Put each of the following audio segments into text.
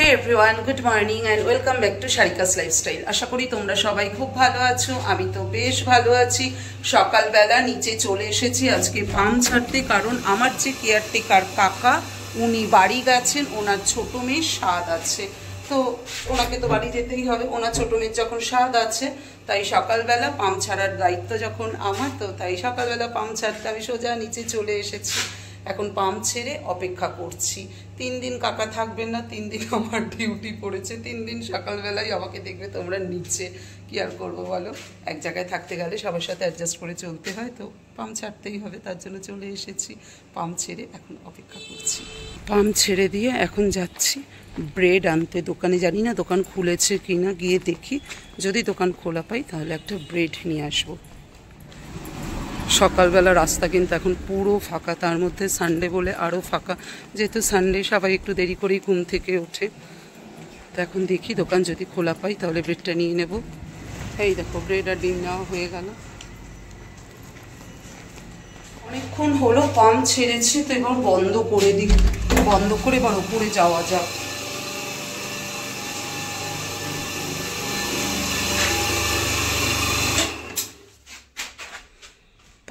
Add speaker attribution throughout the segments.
Speaker 1: Hey everyone, good morning and welcome back to Sharika's Lifestyle. আশা করি তোমরা সবাই খুব ভালো আছো। আমি তো বেশ ভালো আছি। সকালবেলা নিচে চলে এসেছি আজকে ফার্ম ছাড়তে, কারণ আমার যে কেয়ারটেকার কাকা উনি বাড়ি গেছেন, ওনার ছোট মেয়ের স্বাদ আছে, তো ওনাকে তো বাড়ি যেতেই হবে। ওনার ছোট মেয়ের যখন স্বাদ আছে তাই সকালবেলা পাম্প ছাড়ার দায়িত্ব যখন আমার, তো তাই সকালবেলা পাম্প ছাড়তে আমি সোজা নিচে চলে এসেছি। এখন পাম্প ছেড়ে অপেক্ষা করছি। 3 দিন কাকা থাকবেন না, 3 দিন আমার ডিউটি পড়েছে। 3 দিন সকালবেলায় আমাকে দেখবে তোমরা নিচে। কি আর করবো বলো, এক জায়গায় থাকতে গেলে সবার সাথে অ্যাডজাস্ট করে চলতে হয়, তো পাম্প ছাড়তেই হবে, তার জন্য চলে এসেছি। পাম্প ছেড়ে এখন অপেক্ষা করছি। পাম্প ছেড়ে দিয়ে এখন যাচ্ছি ব্রেড আনতে দোকানে। জানি না দোকান খুলেছে কি না, গিয়ে দেখি। যদি দোকান খোলা পাই তাহলে একটা ব্রেড নিয়ে আসবো। সকালবেলা রাস্তা কিন্তু এখন পুরো ফাঁকা, তার মধ্যে সানডে বলে আরও ফাঁকা, যেহেতু সানডে সবাই একটু দেরি করেই ঘুম থেকে ওঠে। তো এখন দেখি দোকান যদি খোলা পাই তাহলে ব্রেডটা নিয়ে নেব। এই দেখো ব্রেড আর ডিম নেওয়া হয়ে গেল। অনেকক্ষণ হলো পাম্প ছেড়েছে, তো এবার বন্ধ করে দিই। বন্ধ করে এবার ওপরে যাওয়া যাক।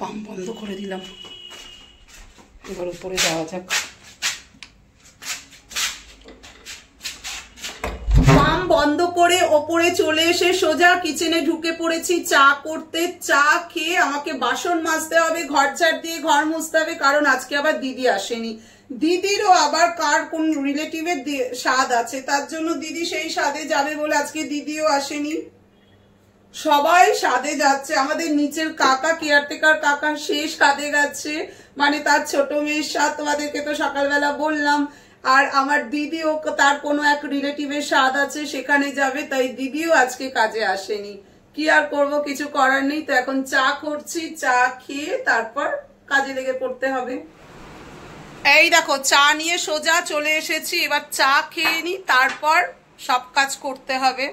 Speaker 1: পাম্প বন্ধ করে দিলাম, এবার উপরে যাওয়া যাক। পাম্প বন্ধ করে ওপরে চলে এসে সোজা কিচেনে ঢুকে পড়েছি চা করতে। চা খেয়ে আমাকে বাসন মাজতে হবে, ঘর ঝাড় দিয়ে ঘর মুছতে হবে, কারণ আজকে আবার দিদি আসেনি। দিদিরও আবার কার কোন রিলেটিভের স্বাদ আছে, তার জন্য দিদি সেই স্বাদে যাবে বলে আজকে দিদিও আসেনি। সবাই স্বাদে যাচ্ছে। আমাদের নিচের কাকা, কেয়ারটেকার কাকা, সে স্বাদে গেছে, মানে তার ছোট মেয়ের স্বাদ, তোমাদেরকে তো সকালবেলা বললাম। আর আমার দিদিও তার কোনো এক রিলেটিভের স্বাদ আছে, সেখানে যাবে, তাই দিদিও আজকে কাজে আসেনি। কি আর করব, কিছু করার নেই। তো এখন চা করছি, চা খেয়ে তারপর কাজে লেগে পড়তে হবে। এই দেখো চা নিয়ে সোজা চলে এসেছি, এবার চা খেয়ে নি, তারপর সব কাজ করতে হবে।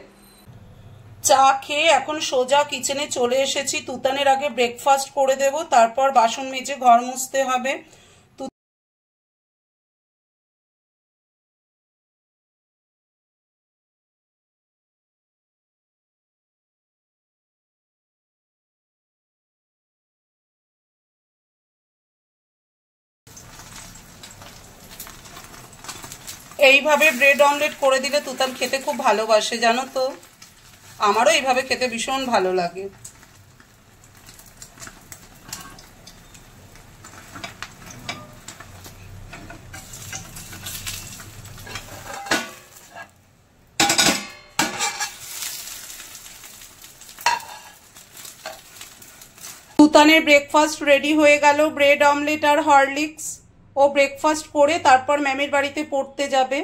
Speaker 1: চা খেয়ে এখন সোজা কিচেনে চলে এসেছি। তুতানের আগে ব্রেকফাস্ট করে দেব, তারপর বাসন মেজে ঘর মুছতে হবে। এইভাবে ব্রেড অমলেট করে দিলে তুতান খেতে খুব ভালোবাসে, জানো তো। আমারও এইভাবে খেতে ভীষণ ভালো লাগে। তুতানের ব্রেকফাস্ট রেডি হয়ে গেল, ব্রেড অমলেট আর হরলিক্স। ও ব্রেকফাস্ট করে তারপর ম্যামের বাড়িতে পড়তে যাবে।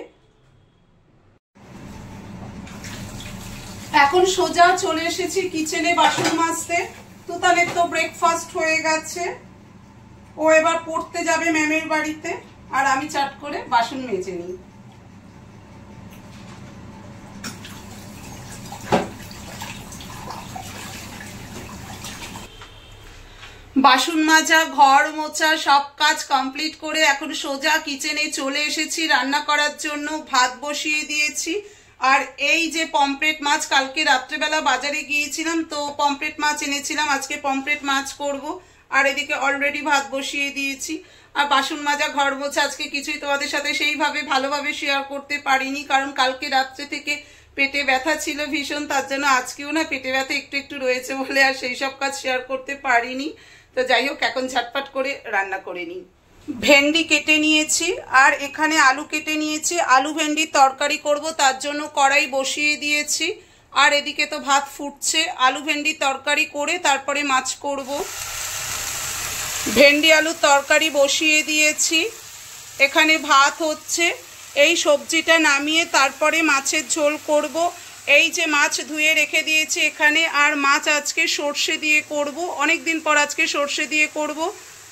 Speaker 1: এখন সোজা চলে এসেছি কিচেনে বাসন মাজতে। তুতানের তো ব্রেকফাস্ট হয়ে গেছে, ও এবার পড়তে যাবে ম্যামের বাড়িতে, আর আমি চাট করে বাসন মেজে নিই। বাসন মাজা, ঘর মোছা সব কাজ কমপ্লিট করে এখন সোজা কিচেনে চলে এসেছি রান্না করার জন্য। ভাত বসিয়ে দিয়েছি। আর এই যে পমফ্রেট মাছ, কালকে রাত্রেবেলা বাজারে গিয়েছিলাম, তো পমফ্রেট মাছ এনেছিলাম, আজকে পমফ্রেট মাছ করব। আর এদিকে অলরেডি ভাত বসিয়ে দিয়েছি। আর বাসন মাজা, ঘর মোছা আজকে কিছুই তোমাদের সাথে সেইভাবে ভালোভাবে শেয়ার করতে পারিনি, কারণ কালকে রাত্রে থেকে পেটে ব্যথা ছিল ভীষণ, তার জন্য আজকেও না পেটে ব্যথা একটু একটু রয়েছে বলে আর সেই সব কাজ শেয়ার করতে পারিনি। তো যাই হোক, এখন ঝটপট করে রান্না করে নিই। ভেন্ডি কেটে নিয়েছি আর এখানে আলু কেটে নিয়েছি। আলু ভেন্ডির তরকারি করব, তার জন্য কড়াই বসিয়ে দিয়েছি। আর এদিকে তো ভাত ফুটছে। আলু ভেন্ডির তরকারি করে তারপরে মাছ করব। ভেন্ডি আলুর তরকারি বসিয়ে দিয়েছি, এখানে ভাত হচ্ছে। এই সবজিটা নামিয়ে তারপরে মাছের ঝোল করব। এই যে মাছ ধুয়ে রেখে দিয়েছি এখানে, আর মাছ আজকে সর্ষে দিয়ে করব। অনেক দিন পর আজকে সর্ষে দিয়ে করব,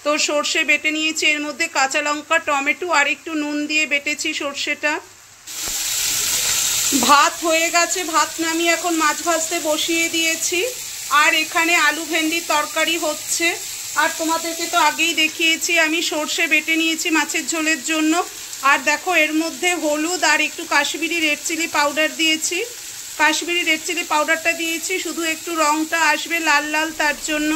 Speaker 1: তো সর্ষে বেটে নিয়েছি, এর মধ্যে কাঁচা লঙ্কা, টমেটো আর একটু নুন দিয়ে বেটেছি সর্ষেটা। ভাত হয়ে গেছে, ভাত নামিয়ে এখন মাছ ভাজতে বসিয়ে দিয়েছি। আর এখানে আলু ভেন্ডির তরকারি হচ্ছে। আর তোমাদেরকে তো আগেই দেখিয়েছি আমি সর্ষে বেটে নিয়েছি মাছের ঝোলের জন্য। আর দেখো এর মধ্যে হলুদ আর একটু কাশ্মীরি রেড চিলি পাউডার দিয়েছি। কাশ্মীরি রেড চিলি পাউডারটা দিয়েছি শুধু একটু রংটা আসবে লাল লাল, তার জন্য।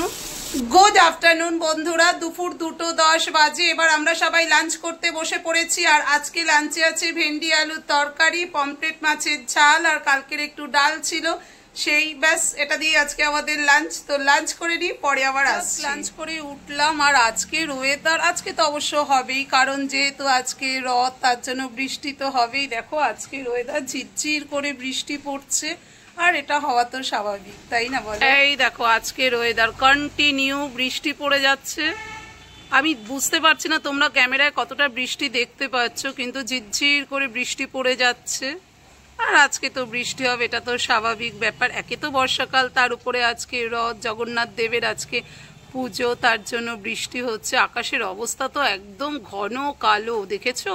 Speaker 1: গুড আফটারনুন বন্ধুরা, দুপুর 2:10 বাজে। এবার আমরা সবাই লাঞ্চ করতে বসে পড়েছি। আর আজকে লাঞ্চে আছে ভেন্ডি আলুর তরকারি, পমফ্রেট মাছের ঝাল, আর কালকের একটু ডাল ছিল, সেই ব্যাস এটা দিয়ে আজকে আমাদের লাঞ্চ। তো লাঞ্চ করে নিই, পরে আবার আসছি। লাঞ্চ করে উঠলাম। আর আজকের ওয়েদার, আজকে তো অবশ্য হবেই, কারণ যেহেতু আজকে রথ, তার জন্য বৃষ্টি তো হবেই। দেখো আজকের ওয়েদার ঝিরঝির করে বৃষ্টি পড়ছে, আর এটা হওয়া তো স্বাভাবিক, তাই না বলো? এই দেখো আজকের ওয়েদার কন্টিনিউ বৃষ্টি পড়ে যাচ্ছে। আমি বুঝতে পারছি না তোমরা ক্যামেরায় কতটা বৃষ্টি দেখতে পাচ্ছ, কিন্তু ঝিরঝির করে বৃষ্টি পড়ে যাচ্ছে। আর আজকে তো বৃষ্টি হবে, এটা তো স্বাভাবিক ব্যাপার। একে তো বর্ষাকাল, তার উপরে আজকে রথ, জগন্নাথ দেবের আজকে পুজো, তার জন্য বৃষ্টি হচ্ছে। আকাশের অবস্থা তো একদম ঘন কালো, দেখেছো?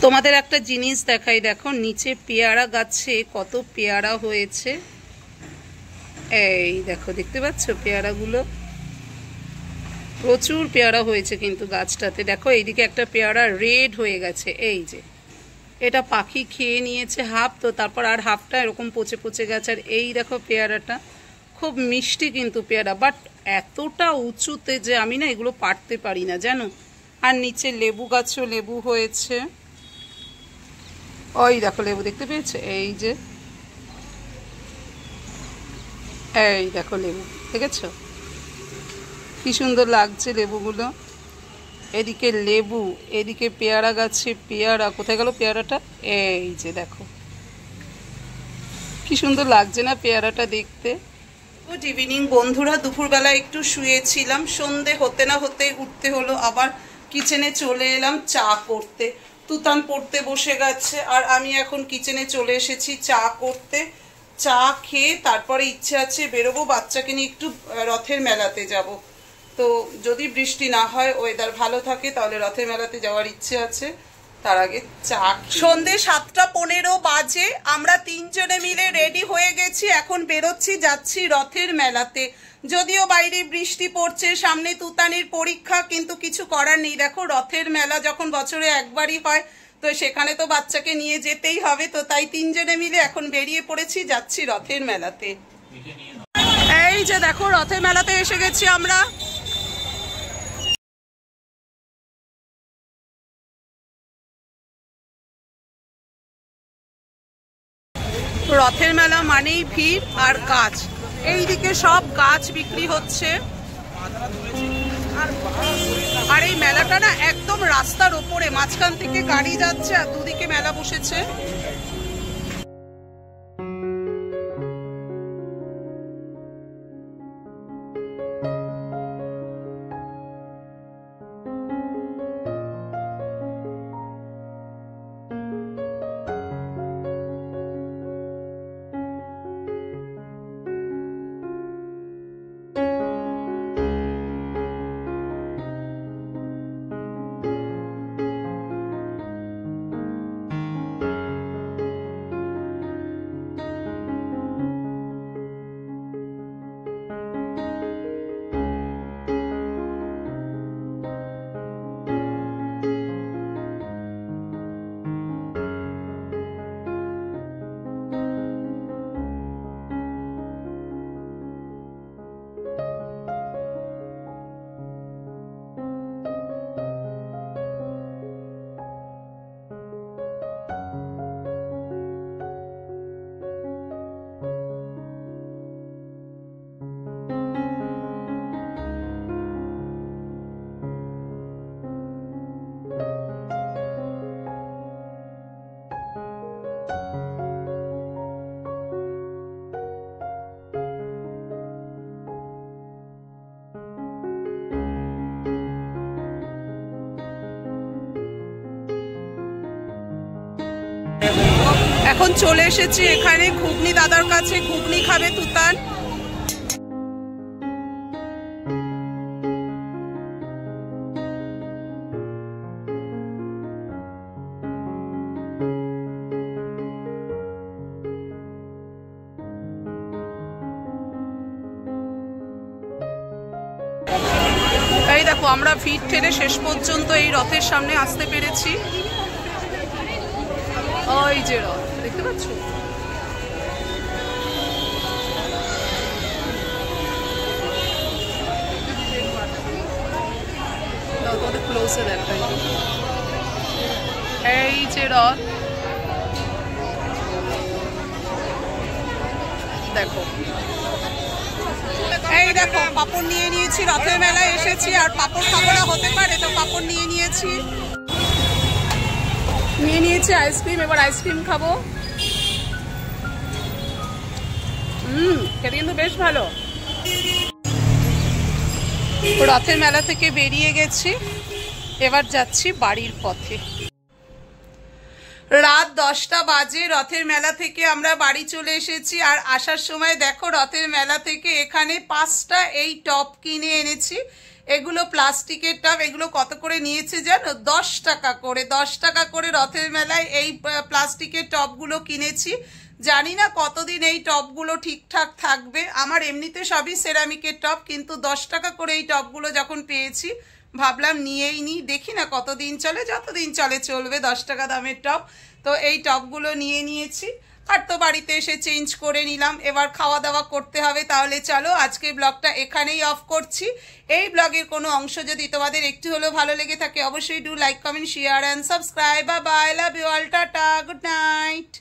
Speaker 1: তোমাদের একটা জিনিস দেখাই, দেখো নিচে পেয়ারা গাছে কত পেয়ারা হয়েছে। এই দেখো, দেখতে পাচ্ছ পেয়ারাগুলো? প্রচুর পেয়ারা হয়েছে কিন্তু গাছটাতে। দেখো এইদিকে একটা পেয়ারা রেড হয়ে গেছে, এই যে এটা পাখি খেয়ে নিয়েছে হাফ, তো তারপর আর হাফটা এরকম পচে পচে গেছে। আর এই দেখো পেয়ারাটা খুব মিষ্টি কিন্তু পেয়ারা, বাট এতটা উঁচুতে যে আমি না এগুলো পারতে পারি না, জানো। আর নিচে লেবু গাছও লেবু হয়েছে, ওই দেখো লেবু দেখতে পেয়েছে, এই যে এই দেখো লেবু, দেখেছো কি সুন্দর লাগছে লেবুগুলো। এদিকে লেবু, এদিকে পেয়ারা গাছে পেয়ারা। কোথায় গেল পেয়ারাটা? এই যে দেখো কি সুন্দর লাগছে না পেয়ারাটা দেখতে। গুড ইভিনিং বন্ধুরা, দুপুরবেলা একটু শুয়েছিলাম, সন্ধে হতে না হতে উঠতে হলো, আবার কিচেনে চলে এলাম চা করতে। তুতান পড়তে বসে গেছে, আর আমি এখন কিচেনে চলে এসেছি চা করতে। চা খেয়ে তারপরে ইচ্ছে আছে বেরোবো, বাচ্চাকে নিয়ে একটু রথের মেলাতে যাব। তো যদি বৃষ্টি না হয়, ওয়েদার ভালো থাকে, তাহলে রথের মেলাতে যাওয়ার ইচ্ছে আছে। তার আগে চা। সন্ধে 7:15 বাজে, আমরা তিনজনে মিলে রেডি হয়ে গেছি, এখন বেরোচ্ছি, যাচ্ছি রথের মেলাতে। যদিও বাইরে বৃষ্টি পড়ছে, সামনে তুতানির পরীক্ষা, কিন্তু কিছু করার নেই। দেখো রথের মেলা যখন বছরে একবারই হয়, তো সেখানে তো বাচ্চাকে নিয়ে যেতেই হবে। তো তাই তিনজনে মিলে এখন বেরিয়ে পড়েছি, যাচ্ছি রথের মেলাতে। এই যে দেখো রথের মেলাতে এসে গেছি আমরা। রথের মেলা মানেই ভিড় আর গাছ। এইদিকে সব গাছ বিক্রি হচ্ছে। আর এই মেলাটা না একদম রাস্তার ওপরে, মাঝখান থেকে গাড়ি যাচ্ছে, আর দুদিকে মেলা বসেছে। এখন চলে এসেছি এখানে ঘুগনি দাদার কাছে, ঘুগনি খাবে তুতান। এই দেখো দেখো আমরা ভিড় ঠেলে শেষ পর্যন্ত এই রথের সামনে আসতে পেরেছি। ওই যে রথ দেখতে পাচ্ছ, ক্লোজে দেখাই। এই যে রথ দেখো, এই দেখো পাপড় নিয়ে নিয়েছি, রথের মেলায় এসেছি আর পাপড় খাবো না হতে পারে, তো পাপড় নিয়ে নিয়েছি। আইসক্রিম, এবার আইসক্রিম খাবো। খেতে কিন্তু বেশ ভালো। রথের মেলা থেকে বেরিয়ে গেছি, এবার যাচ্ছি বাড়ির পথে। রাত 10টা বাজে, রথের মেলা থেকে আমরা বাড়ি চলে এসেছি। আর আসার সময় দেখো রথের মেলা থেকে এখানে 5টা এই টপ কিনে এনেছি। এগুলো প্লাস্টিকের টপ, এগুলো কত করে নিয়েছে জানো? 10 টাকা করে। 10 টাকা করে রথের মেলায় এই প্লাস্টিকের টপগুলো কিনেছি। জানি না কতদিন এই টপগুলো ঠিকঠাক থাকবে। আমার এমনিতে সবই সেরামিকের টপ, কিন্তু 10 টাকা করে এই টপগুলো যখন পেয়েছি ভাবলাম নিয়েই নিই, দেখি না কতদিন চলে, যতদিন চলে চলবে, 10 টাকা দামের টপ। তো এই টপগুলো নিয়ে নিয়েছি আর তো বাড়িতে এসে চেঞ্জ করে নিলাম। এবার খাওয়া দাওয়া করতে হবে। তাহলে চলো আজকের ব্লগটা এখানেই অফ করছি। এই ব্লগের কোনো অংশ যদি তোমাদের একটু হলেও ভালো লেগে থাকে অবশ্যই do like, comment, share and subscribe. Bye bye, love you all, tata, good night.